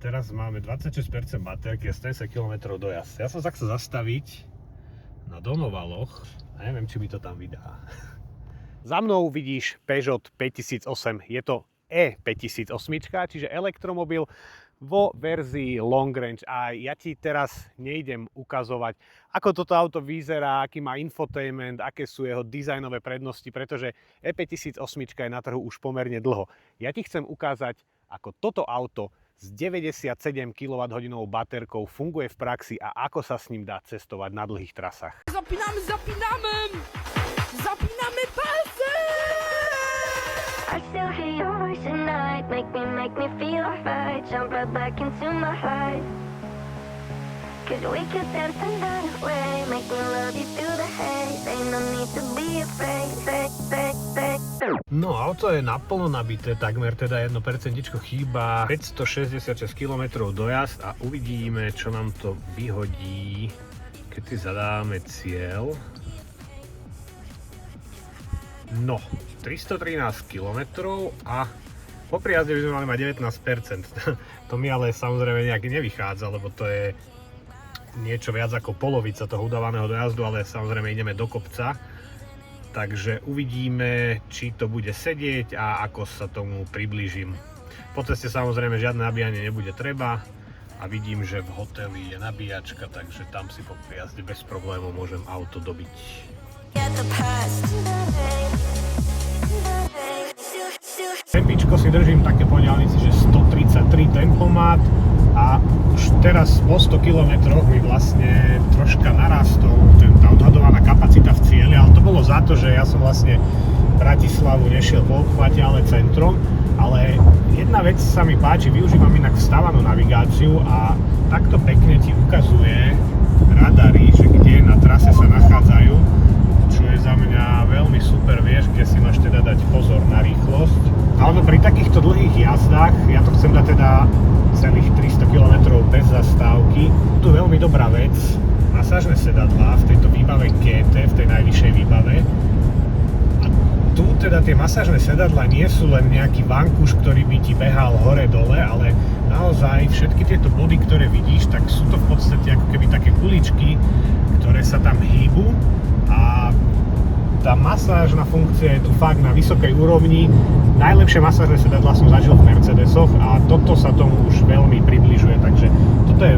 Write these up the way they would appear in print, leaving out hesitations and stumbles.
Teraz máme 26% baterky a 110 km dojazd. Ja som sa chcel zastaviť na Donovaloch a neviem, či mi to tam vydá. Za mnou vidíš Peugeot 5008. Je to E5008, čiže elektromobil vo verzii Long Range. A ja ti teraz nejdem ukazovať, ako toto auto vyzerá, aký má infotainment, aké sú jeho dizajnové prednosti, pretože E5008 je na trhu už pomerne dlho. Ja ti chcem ukázať, ako toto auto s 97 kWh baterkou funguje v praxi a ako sa s ním dá cestovať na dlhých trasách. Zapíname palce! I still hear your voice at night, make me feel alright. Jump right back into my heart. Cause we could dance the night away, make me love you through the haze. Ain't no need to be afraid. No, auto je naplno nabité, takmer teda 1% chýba, 566 km dojazd a uvidíme, čo nám to vyhodí, keď si zadáme cieľ. No, 313 km a po prijazde by sme mali mať 19%. To mi ale samozrejme nejak nevychádza, lebo to je niečo viac ako polovica toho udávaného dojazdu, ale samozrejme ideme do kopca. Takže uvidíme, či to bude sedieť a ako sa tomu priblížim. Po ceste samozrejme žiadne nabíjanie nebude treba a vidím, že v hoteli je nabíjačka, takže tam si po prijazde bez problémov môžem auto dobiť. Tempičko si držím také po diaľnici, že 133 tempomat a už teraz po 100 km mi vlastne troška narastol tá odhadovaná kapacita v cieli, ale to bolo za to, že ja som vlastne Bratislavu nešiel po obchvate, ale centrom. Ale jedna vec sa mi páči, využívam inak vstávanú navigáciu a takto pekne ti ukazuje radary, že kde na trase sa nachádzajú, čo je za mňa veľmi super, vieš, kde si máš teda dať pozor na rýchlosť. Ale pri takýchto dlhých jazdách, ja to chcem dať teda celých 300 km bez zastávky, tu je veľmi dobrá vec, masážne sedadlá v tejto výbave GT, v tej najvyššej výbave. A tu teda tie masážne sedadlá nie sú len nejaký vankúš, ktorý by ti behal hore-dole, ale naozaj všetky tieto body, ktoré vidíš, tak sú to v podstate ako keby také kuličky, ktoré sa tam hýbu. A tá masážna funkcia je tu fakt na vysokej úrovni. Najlepšie masážne sedadlá som zažil v Mercedesoch a toto sa tomu už veľmi približuje, takže toto je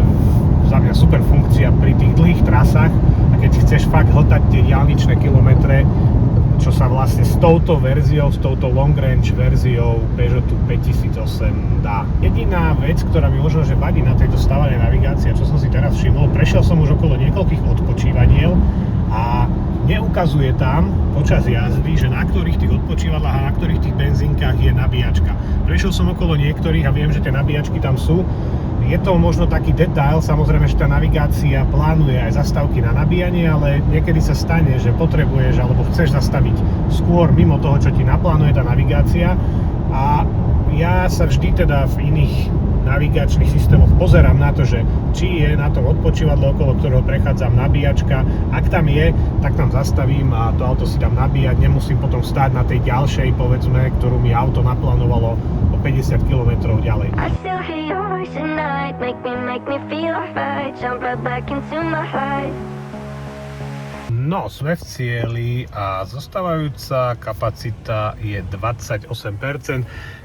za mňa super funkcia pri tých dlhých trasách a keď si chceš fakt hltať tie diaľničné kilometre, čo sa vlastne s touto verziou, s touto long range verziou Peugeotu 5008 dá. Jediná vec, ktorá mi možno že vadí na tejto stávanej navigácii, čo som si teraz všimol, prešiel som už okolo niekoľkých odpočívaniel a neukazuje tam počas jazdy, že na ktorých tých odpočívadlách a na ktorých tých benzínkach je nabíjačka. Prešiel som okolo niektorých a viem, že tie nabíjačky tam sú. Je to možno taký detail, samozrejme, že tá navigácia plánuje aj zastávky na nabíjanie, ale niekedy sa stane, že potrebuješ alebo chceš zastaviť skôr mimo toho, čo ti naplánuje tá navigácia. A ja sa vždy teda v iných navigačných systémoch pozerám na to, že či je na tom odpočívadle, okolo ktorého prechádzam, nabíjačka. Ak tam je, tak tam zastavím a to auto si dám nabíjať. Nemusím potom stáť na tej ďalšej, povedzme, ktorú mi auto naplánovalo o 50 km ďalej. No, sme v cieli a zostávajúca kapacita je 28%,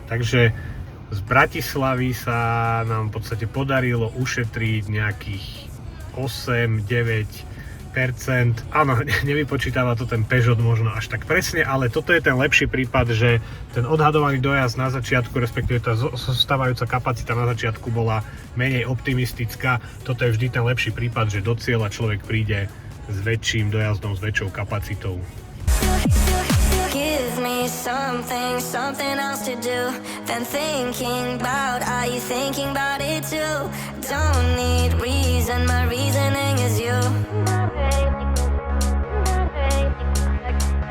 takže z Bratislavy sa nám v podstate podarilo ušetriť nejakých 8-9%. Áno, nevypočítava to ten Peugeot možno až tak presne, ale toto je ten lepší prípad, že ten odhadovaný dojazd na začiatku, respektíve tá zostávajúca kapacita na začiatku bola menej optimistická. Toto je vždy ten lepší prípad, že do cieľa človek príde s väčším dojazdom, s väčšou kapacitou. Give me something else to do than thinking about. Are you thinking about it too? Don't need reason, my reasoning is you.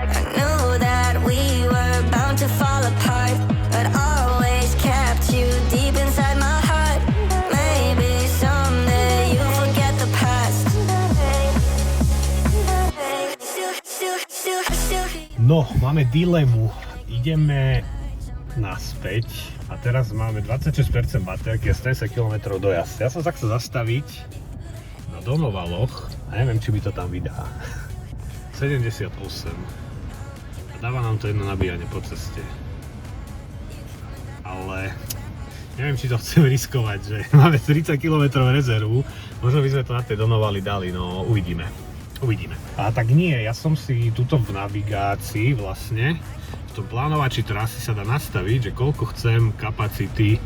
I knew that we were bound to fall apart, but always kept you deep inside my heart. Maybe someday you'll forget the past. No, máme dilemu. Ideme naspäť a teraz máme 26% baterky a 110 km dojazd. Ja som sa chcel zastaviť na Donovaloch a neviem, či mi to tam vydá. 78 a dáva nám to jedno nabíjanie po ceste. Ale neviem, či to chcem riskovať, že máme 30 km rezervu. Možno by sme to na tej Donovali dali, no uvidíme. A tak nie, ja som si tuto v navigácii vlastne v tom plánovači trasy sa dá nastaviť, že koľko chcem kapacity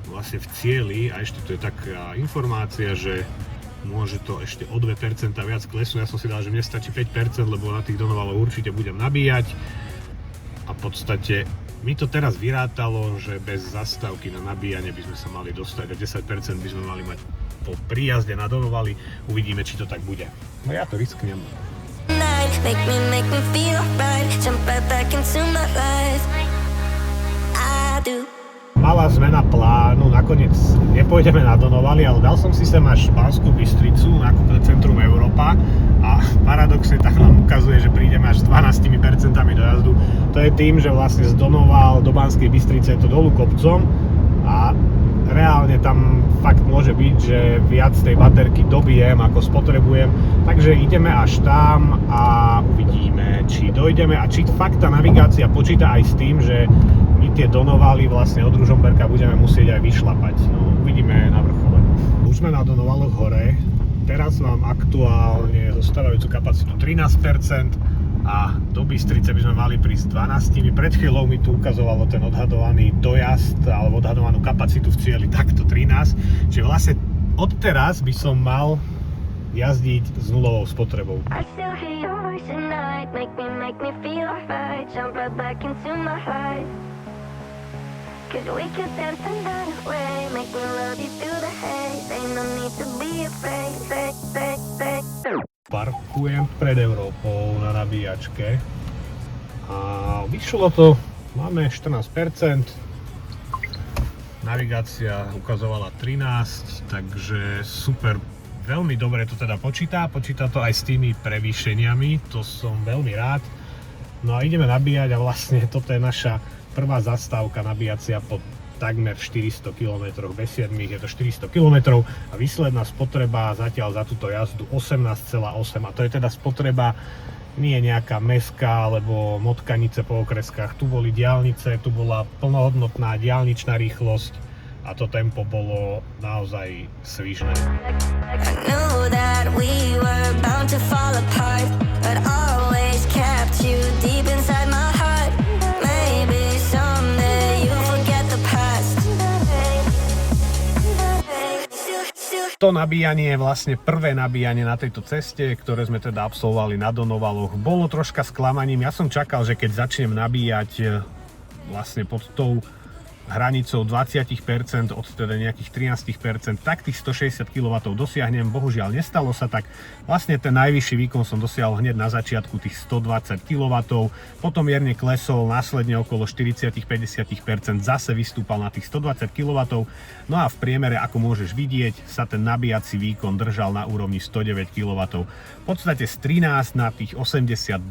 vlastne v cieli a ešte tu je taká informácia, že môže to ešte o 2% viac klesnúť. Ja som si dal, že mne stačí 5%, lebo na tých Donovaloch určite budem nabíjať a v podstate mi to teraz vyrátalo, že bez zastávky na nabíjanie by sme sa mali dostať a 10% by sme mali mať po príjazde na Donovali. Uvidíme, či to tak bude. No ja to risknem. Make me feel right. Jump right back into my life. I do. Malá zmena plánu, nakoniec nepôjdeme na Donovali, ale dal som si sem až Banskú Bystricu, nákupné centrum Európa a paradoxne tak nám ukazuje, že prídeme až s 12% dojazdu. To je tým, že vlastne z Donoval do Banskej Bystrice je to dolu kopcom a reálne tam fakt môže byť, že viac tej baterky dobijem ako spotrebujem, takže ideme až tam a uvidíme, či dojdeme a či fakt tá navigácia počíta aj s tým, že my tie Donovaly vlastne od Ružomberka budeme musieť aj vyšlapať. No, uvidíme na vrchole. Už sme na Donovaloch hore, teraz mám aktuálne zostávajúcu kapacitu 13% a do Bystrice by sme mali prísť 12. Pred chvíľou mi tu ukazovalo ten odhadovaný dojazd alebo odhadovanú kapacitu v cieli takto 13. Čiže vlastne odteraz by som mal jazdiť s nulovou spotrebou. I still hear your voice at night. Make me feel alright. Jump right back into my life. Cause we could dance the night away. Make me love you through the haze. Ain't no need to be afraid. Parkujem pred Európou na nabíjačke a vyšlo to, máme 14%, navigácia ukazovala 13%, takže super, veľmi dobre to teda počíta to aj s tými prevýšeniami, to som veľmi rád. No a ideme nabíjať a vlastne toto je naša prvá zastávka nabíjacia po takmer 400 km, bez 7 je to 400 km a výsledná spotreba zatiaľ za túto jazdu 18,8 a to je teda spotreba nie nejaká mestská alebo motkanice po okreskách, tu boli diaľnice, tu bola plnohodnotná diaľničná rýchlosť a to tempo bolo naozaj svižné. To nabíjanie je vlastne prvé nabíjanie na tejto ceste, ktoré sme teda absolvovali na Donovaloch. Bolo troška sklamaním, ja som čakal, že keď začnem nabíjať vlastne pod tou hranicou 20%, od teda nejakých 13%, tak tých 160 kW dosiahnem. Bohužiaľ nestalo sa tak. Vlastne ten najvyšší výkon som dosiahol hneď na začiatku tých 120 kW, potom mierne klesol, následne okolo 40-50% zase vystúpal na tých 120 kW. No a v priemere, ako môžeš vidieť, sa ten nabíjací výkon držal na úrovni 109 kW. V podstate z 13 na tých 82%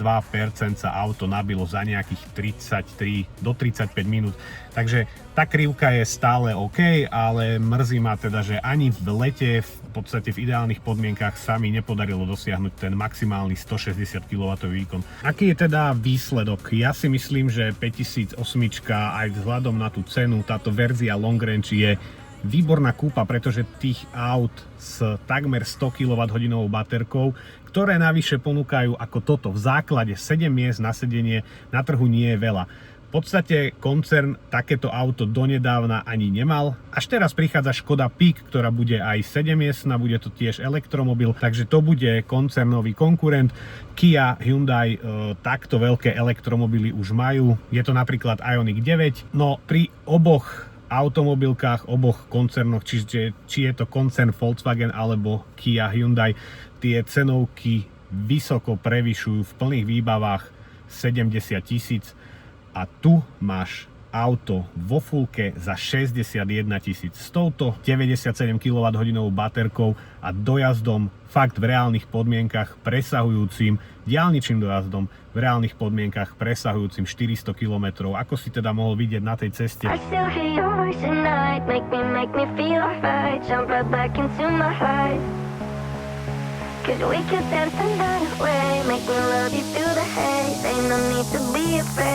sa auto nabilo za nejakých 33 do 35 minút. Takže tá krivka je stále OK, ale mrzí ma teda, že ani v lete, v podstate v ideálnych podmienkach sa mi nepodarilo dosiahnuť ten maximálny 160 kW výkon. Aký je teda výsledok? Ja si myslím, že 5008 aj vzhľadom na tú cenu, táto verzia Long Range je výborná kúpa, pretože tých aut s takmer 100 kWh baterkou, ktoré navyše ponúkajú ako toto v základe 7 miest na sedenie, na trhu nie je veľa. V podstate koncern takéto auto donedávna ani nemal. Až teraz prichádza Škoda Peak, ktorá bude aj 7-miestna, bude to tiež elektromobil, takže to bude koncernový konkurent. Kia, Hyundai takto veľké elektromobily už majú. Je to napríklad Ioniq 9. No pri oboch automobilkách, oboch koncernoch, či je to koncern Volkswagen alebo Kia, Hyundai, tie cenovky vysoko prevyšujú v plných výbavách 70 000. A tu máš auto vo fullke za 61 000 s touto 97 kWh baterkou a dojazdom fakt v reálnych podmienkach presahujúcim, diaľničným dojazdom v reálnych podmienkach presahujúcim 400 km. Ako si teda mohol vidieť na tej ceste? I still hear your voice at night, make me feel alright, jump right back into my life. Cause we could dance the night away, make me love you through the haze, ain't no need to be afraid.